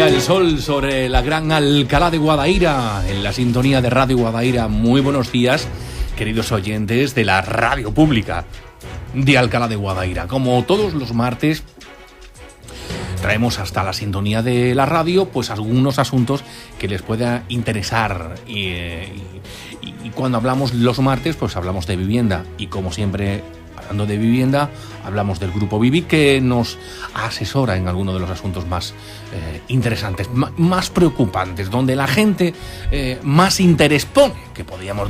Brilla el sol sobre la gran Alcalá de Guadaira, en la sintonía de Radio Guadaira. Muy buenos días, queridos oyentes de la radio pública de Alcalá de Guadaira. Como todos los martes, traemos hasta la sintonía de la radio pues algunos asuntos que les pueda interesar. Y cuando hablamos los martes, pues hablamos de vivienda. Y como siempre, hablando de vivienda, hablamos del Grupo Vivi, que nos asesora en algunos de los asuntos más interesantes, más preocupantes, donde la gente más interés pone, que podríamos...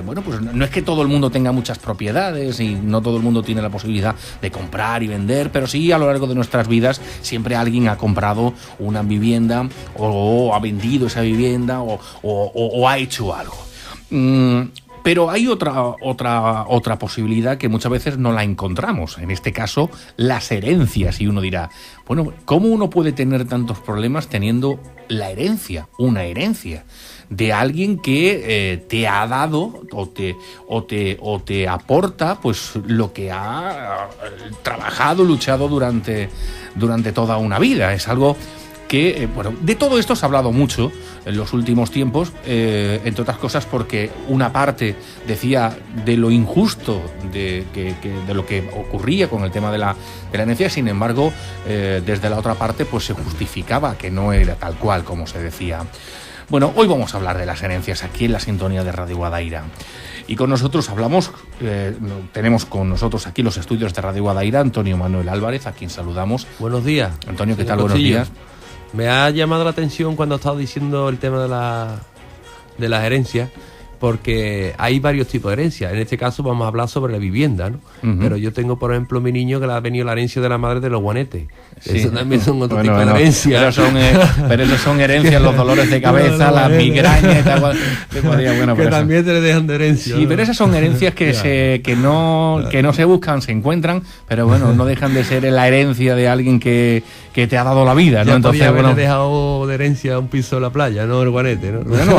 bueno, pues no es que todo el mundo tenga muchas propiedades y no todo el mundo tiene la posibilidad de comprar y vender, pero sí a lo largo de nuestras vidas siempre alguien ha comprado una vivienda o ha vendido esa vivienda o ha hecho algo. Pero hay otra posibilidad que muchas veces no la encontramos. En este caso, las herencias. Y uno dirá, bueno, ¿cómo uno puede tener tantos problemas teniendo la herencia, una herencia de alguien que te ha dado o te aporta pues lo que ha trabajado, luchado durante toda una vida? Es algo que, bueno, de todo esto se ha hablado mucho en los últimos tiempos, entre otras cosas porque una parte decía de lo injusto de lo que ocurría con el tema de la herencia. Sin embargo, desde la otra parte pues se justificaba que no era tal cual como se decía. Bueno, hoy vamos a hablar de las herencias aquí en la sintonía de Radio Guadaira. Y con nosotros tenemos con nosotros aquí los estudios de Radio Guadaira Antonio Manuel Álvarez, a quien saludamos. Buenos días. Antonio, ¿qué tal? Buenos días. Me ha llamado la atención cuando estaba diciendo el tema de las herencias, porque hay varios tipos de herencias. En este caso vamos a hablar sobre la vivienda, ¿no? Uh-huh. Pero yo tengo, por ejemplo, mi niño que le ha venido la herencia de la madre de los guanetes. Sí. Eso también son otro tipo de herencias. Pero eso son herencias, los dolores de cabeza, las migrañas y tal. Que también te le dejan de herencia. Sí, ¿no? Pero esas son herencias que no se buscan, se encuentran, pero bueno, no dejan de ser la herencia de alguien que te ha dado la vida, ¿no? Ya entonces, haberle dejado de herencia un piso en la playa, no el guanete, ¿no? Bueno,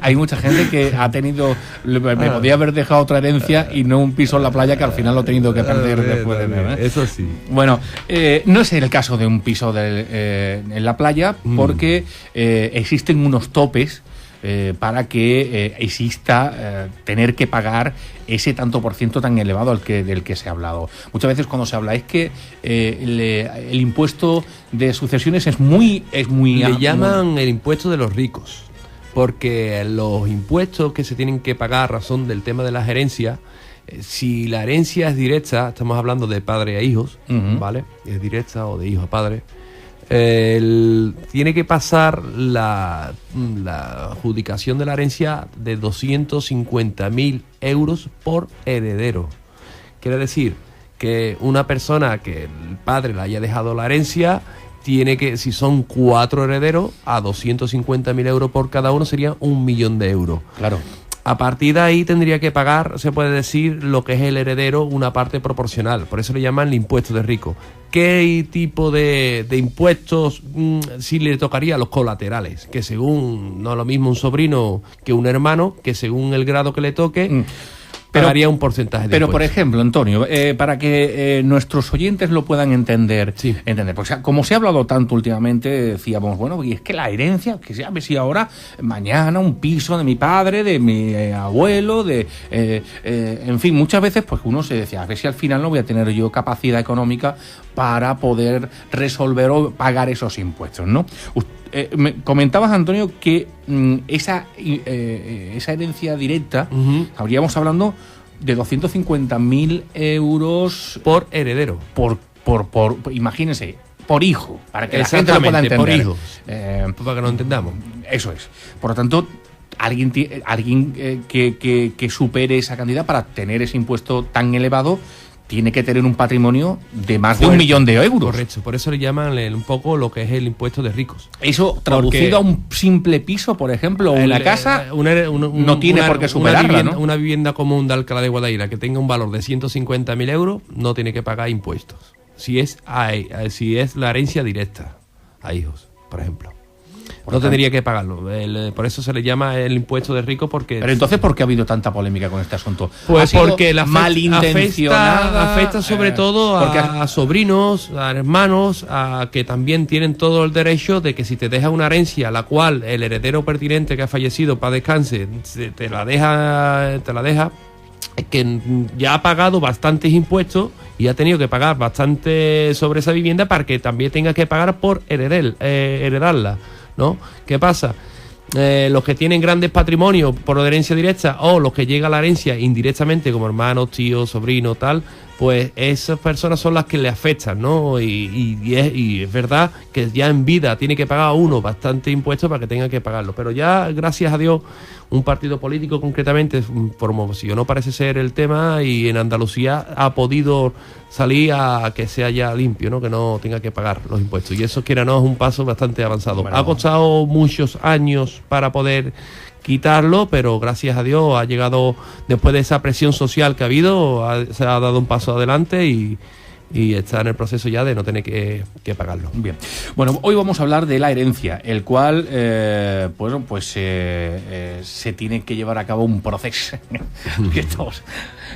hay mucha gente que ha tenido, me podía haber dejado otra herencia y no un piso en la playa que al final lo he tenido que perder después de ver, ¿eh? Eso sí. Bueno, no es el caso de un piso en la playa, porque existen unos topes para que exista tener que pagar ese tanto por ciento tan elevado del que se ha hablado. Muchas veces cuando se habla es que el impuesto de sucesiones es muy le llaman el impuesto de los ricos, porque los impuestos que se tienen que pagar a razón del tema de las herencias, si la herencia es directa, estamos hablando de padre a hijos, uh-huh, ¿vale? Es directa o de hijo a padre. Tiene que pasar la adjudicación de la herencia de 250.000 euros por heredero. Quiere decir que una persona que el padre le haya dejado la herencia tiene que, si son 4 herederos, a 250.000 euros por cada uno sería 1.000.000 de euros. Claro. A partir de ahí tendría que pagar, se puede decir, lo que es el heredero, una parte proporcional. Por eso le llaman el impuesto de rico. ¿Qué tipo de impuestos sí le tocaría? Los colaterales, que según, no es lo mismo un sobrino que un hermano, que según el grado que le toque, pagaría un porcentaje de impuestos. Por ejemplo, Antonio, para que nuestros oyentes lo puedan entender, sí. Porque como se ha hablado tanto últimamente, decíamos, bueno, y es que la herencia, que ya ves si ahora, mañana un piso de mi padre, de mi abuelo, en fin, muchas veces pues uno se decía, a ver si al final no voy a tener yo capacidad económica para poder resolver o pagar esos impuestos, ¿no? Me comentabas, Antonio, que esa herencia directa, uh-huh, habríamos hablando de 250.000 euros por heredero. Por imagínense, por hijo, para que la gente lo pueda entender. Por hijo, para que lo entendamos. Eso es. Por lo tanto, alguien que supere esa cantidad para tener ese impuesto tan elevado tiene que tener un patrimonio de más de 1.000.000 de euros. Correcto, por eso le llaman un poco lo que es el impuesto de ricos. Eso traducido a un simple piso, por ejemplo, o una casa, no tiene por qué superarla, ¿no? Una vivienda común de Alcalá de Guadaira que tenga un valor de 150.000 euros no tiene que pagar impuestos. Si es la herencia directa a hijos, por ejemplo. no tendría que pagarlo. Por eso se le llama el impuesto de rico, porque... Pero entonces, ¿por qué ha habido tanta polémica con este asunto? Pues porque la malintencionada, afecta sobre todo a sobrinos, a hermanos, a que también tienen todo el derecho de que si te deja una herencia, la cual el heredero pertinente que ha fallecido para descanse te la deja, que ya ha pagado bastantes impuestos y ha tenido que pagar bastante sobre esa vivienda para que también tenga que pagar por heredarla, ¿no? ¿Qué pasa? Los que tienen grandes patrimonios por herencia directa, o los que llega a la herencia indirectamente como hermanos, tíos, sobrinos, tal, pues esas personas son las que le afectan, ¿no? Y es verdad que ya en vida tiene que pagar uno bastante impuestos para que tenga que pagarlo, pero ya, gracias a Dios, un partido político concretamente promocionó, parece ser, el tema, y en Andalucía ha podido salir a que sea ya limpio, ¿no? Que no tenga que pagar los impuestos, y eso, quiera o no, es un paso bastante avanzado. Bueno, ha costado muchos años para poder quitarlo, pero gracias a Dios ha llegado, después de esa presión social que ha habido, se ha dado un paso adelante y está en el proceso ya de no tener que pagarlo. Bien. Bueno, hoy vamos a hablar de la herencia, el cual, bueno, pues se tiene que llevar a cabo un proceso.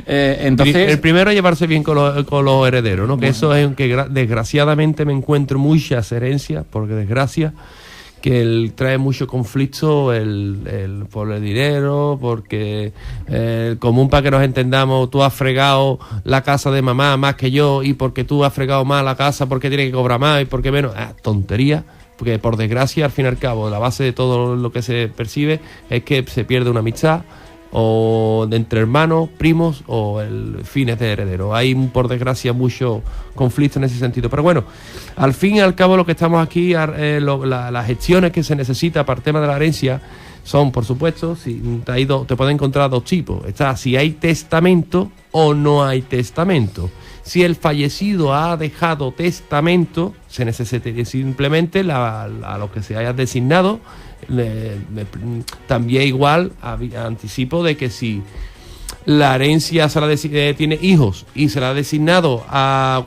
Entonces, el primero es llevarse bien con los herederos, ¿no? Que bueno, eso es en que desgraciadamente me encuentro muchas herencias, porque desgracia, que trae mucho conflicto por el dinero, porque común, para que nos entendamos, tú has fregado la casa de mamá más que yo, y porque tú has fregado más la casa, porque tienes que cobrar más y porque menos. Tontería, porque por desgracia, al fin y al cabo, la base de todo lo que se percibe es que se pierde una amistad, o entre hermanos, primos, o fines de heredero. Hay, por desgracia, mucho conflicto en ese sentido. Pero bueno, al fin y al cabo, lo que estamos aquí, las gestiones que se necesita para el tema de la herencia son, por supuesto, te pueden encontrar dos tipos. Está si hay testamento o no hay testamento. Si el fallecido ha dejado testamento, se necesita simplemente a lo que se haya designado. También igual anticipo de que si la herencia tiene hijos y se la ha designado a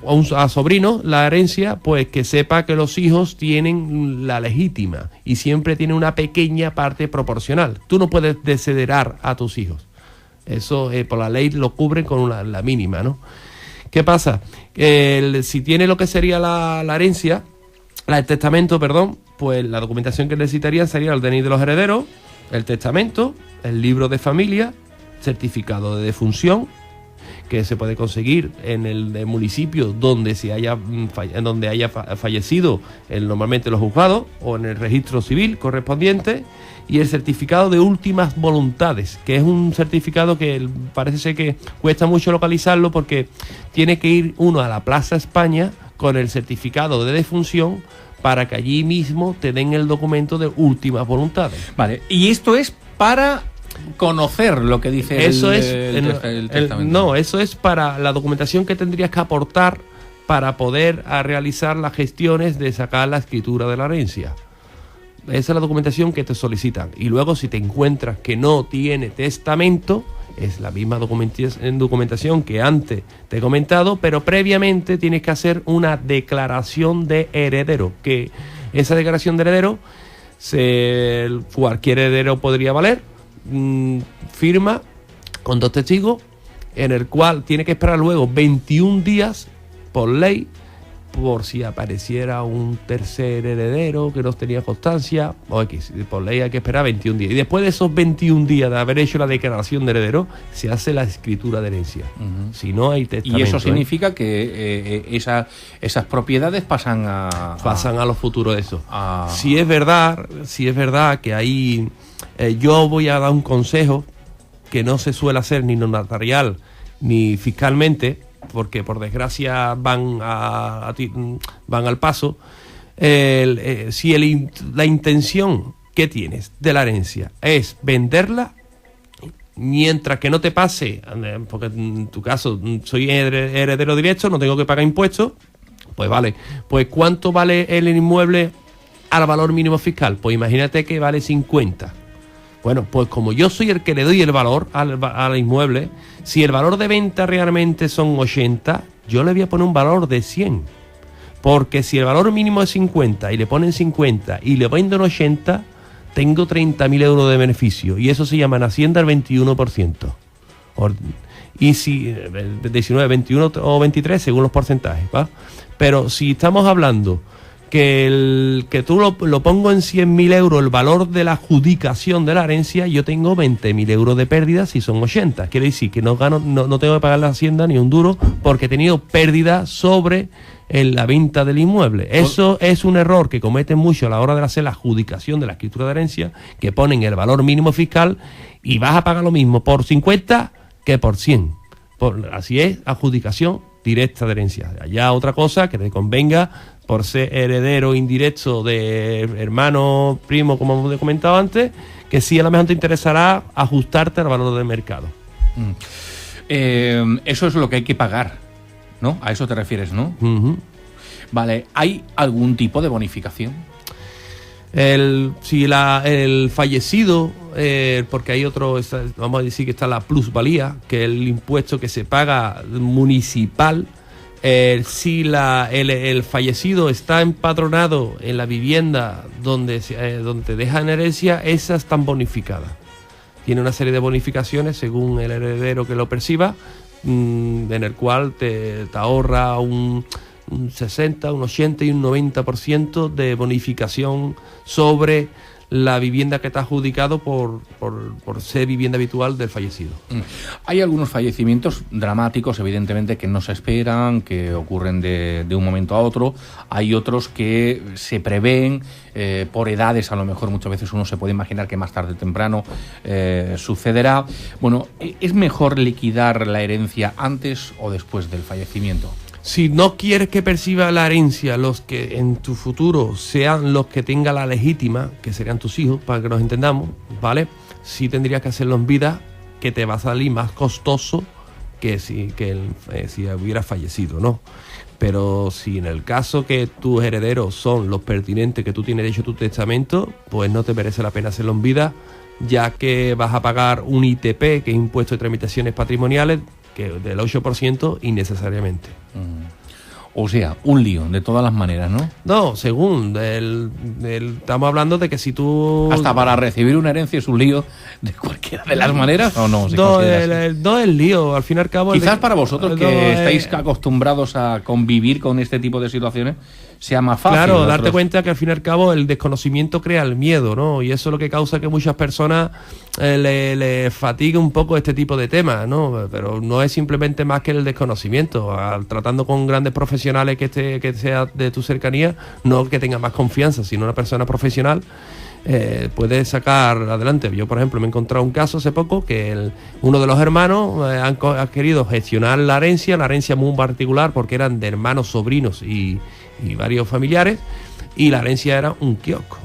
sobrinos, la herencia, pues que sepa que los hijos tienen la legítima y siempre tiene una pequeña parte proporcional. Tú no puedes desheredar a tus hijos, eso por la ley lo cubren con la mínima, ¿no? ¿Qué pasa? Si tiene lo que sería la herencia, el testamento, perdón, pues la documentación que necesitarían sería el DNI de los herederos, el testamento, el libro de familia, certificado de defunción, que se puede conseguir en el municipio donde haya fallecido normalmente los juzgados, o en el registro civil correspondiente, y el certificado de últimas voluntades, que es un certificado que parece ser que cuesta mucho localizarlo, porque tiene que ir uno a la Plaza España con el certificado de defunción para que allí mismo te den el documento de últimas voluntades. Vale, y esto es para conocer lo que dice el testamento. No, eso es para la documentación que tendrías que aportar para poder realizar las gestiones de sacar la escritura de la herencia. Esa es la documentación que te solicitan. Y luego, si te encuentras que no tiene testamento, es la misma documentación que antes te he comentado, pero previamente tienes que hacer una declaración de heredero, que esa declaración de heredero cualquier heredero podría valer, firma con 2 testigos, en el cual tiene que esperar luego 21 días por ley, por si apareciera un tercer heredero que no tenía constancia, o X. Por ley hay que esperar 21 días. Y después de esos 21 días de haber hecho la declaración de heredero, se hace la escritura de herencia. Uh-huh. Si no hay testamento. Y eso significa que esas propiedades pasan a los futuros de eso. Si es verdad que ahí yo voy a dar un consejo que no se suele hacer ni notarial ni fiscalmente, porque por desgracia van al paso. Si la intención que tienes de la herencia es venderla, mientras que no te pase, porque en tu caso soy heredero directo, no tengo que pagar impuestos, pues vale. Pues ¿cuánto vale el inmueble al valor mínimo fiscal? Pues imagínate que vale 50. Bueno, pues como yo soy el que le doy el valor al inmueble, si el valor de venta realmente son 80, yo le voy a poner un valor de 100. Porque si el valor mínimo es 50 y le ponen 50 y le venden 80, tengo 30.000 euros de beneficio. Y eso se llama en Hacienda el 21%. Y si 19, 21 o 23 según los porcentajes, ¿va? Pero si estamos hablando que tú lo pongo en 100.000 euros el valor de la adjudicación de la herencia, yo tengo 20.000 euros de pérdida si son 80. Quiere decir que no tengo que pagar la Hacienda ni un duro porque he tenido pérdida sobre la venta del inmueble. Eso es un error que cometen mucho a la hora de hacer la adjudicación de la escritura de herencia, que ponen el valor mínimo fiscal y vas a pagar lo mismo por 50 que por 100. Así es, adjudicación directa de herencia. Allá otra cosa que te convenga por ser heredero indirecto de hermano, primo, como hemos comentado antes, que sí a lo mejor te interesará ajustarte al valor del mercado. Eso es lo que hay que pagar, ¿no? A eso te refieres, ¿no? Uh-huh. Vale, ¿hay algún tipo de bonificación? Si el fallecido, porque hay otro, vamos a decir que está la plusvalía, que es el impuesto que se paga municipal. Si el fallecido está empadronado en la vivienda donde deja en herencia, esas están bonificadas. Tiene una serie de bonificaciones según el heredero que lo perciba, en el cual te ahorra un 60, un 80 y un 90% de bonificación sobre la vivienda que está adjudicado por ser vivienda habitual del fallecido. Hay algunos fallecimientos dramáticos, evidentemente, que no se esperan, que ocurren de un momento a otro. Hay otros que se prevén por edades, a lo mejor muchas veces uno se puede imaginar que más tarde o temprano sucederá. Bueno, ¿es mejor liquidar la herencia antes o después del fallecimiento? Si no quieres que perciba la herencia los que en tu futuro sean los que tengan la legítima, que serían tus hijos, para que nos entendamos, ¿vale? Sí tendrías que hacerlo en vida, que te va a salir más costoso que si hubieras fallecido, ¿no? Pero si en el caso que tus herederos son los pertinentes que tú tienes hecho tu testamento, pues no te merece la pena hacerlo en vida, ya que vas a pagar un ITP, que es Impuesto de Tramitaciones Patrimoniales, que del 8% innecesariamente. O sea, un lío, de todas las maneras, ¿no? No, según, estamos hablando de que si tú... Hasta para recibir una herencia es un lío de cualquiera de las maneras, ¿o no? No es lío, al fin y al cabo... Quizás para vosotros que estáis acostumbrados a convivir con este tipo de situaciones, sea más fácil. Claro, darte cuenta que al fin y al cabo el desconocimiento crea el miedo, ¿no? Y eso es lo que causa que muchas personas le fatigue un poco este tipo de temas, ¿no? Pero no es simplemente más que el desconocimiento. Tratando con grandes profesionales que sea de tu cercanía, no que tenga más confianza, sino una persona profesional puede sacar adelante. Yo, por ejemplo, me he encontrado un caso hace poco que uno de los hermanos ha querido gestionar la herencia muy particular, porque eran de hermanos, sobrinos y varios familiares, y la herencia era un kiosco.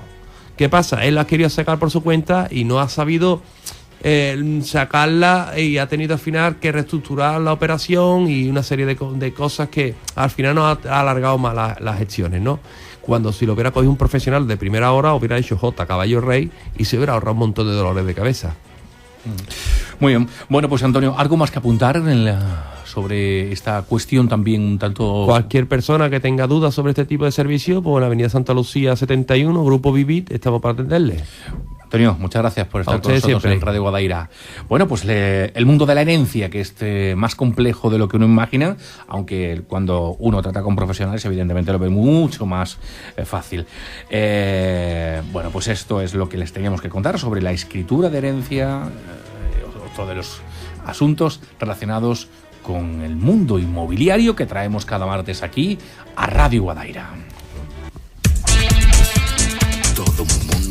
¿Qué pasa? Él la quería sacar por su cuenta y no ha sabido sacarla, y ha tenido al final que reestructurar la operación y una serie de cosas que al final nos ha alargado más las gestiones, ¿no? Cuando si lo hubiera cogido un profesional de primera hora, hubiera hecho caballo rey y se hubiera ahorrado un montón de dolores de cabeza. Muy bien. Bueno, pues Antonio, ¿algo más que apuntar sobre esta cuestión también un tanto...? Cualquier persona que tenga dudas sobre este tipo de servicio, pues en la Avenida Santa Lucía 71, Grupo Vivit, estamos para atenderle. Antonio, muchas gracias por estar con nosotros en Radio Guadaira. Bueno, pues el mundo de la herencia, que es más complejo de lo que uno imagina, aunque cuando uno trata con profesionales, evidentemente lo ve mucho más fácil. Bueno, pues esto es lo que les teníamos que contar sobre la escritura de herencia, otro de los asuntos relacionados con el mundo inmobiliario que traemos cada martes aquí a Radio Guadaira. Todo mundo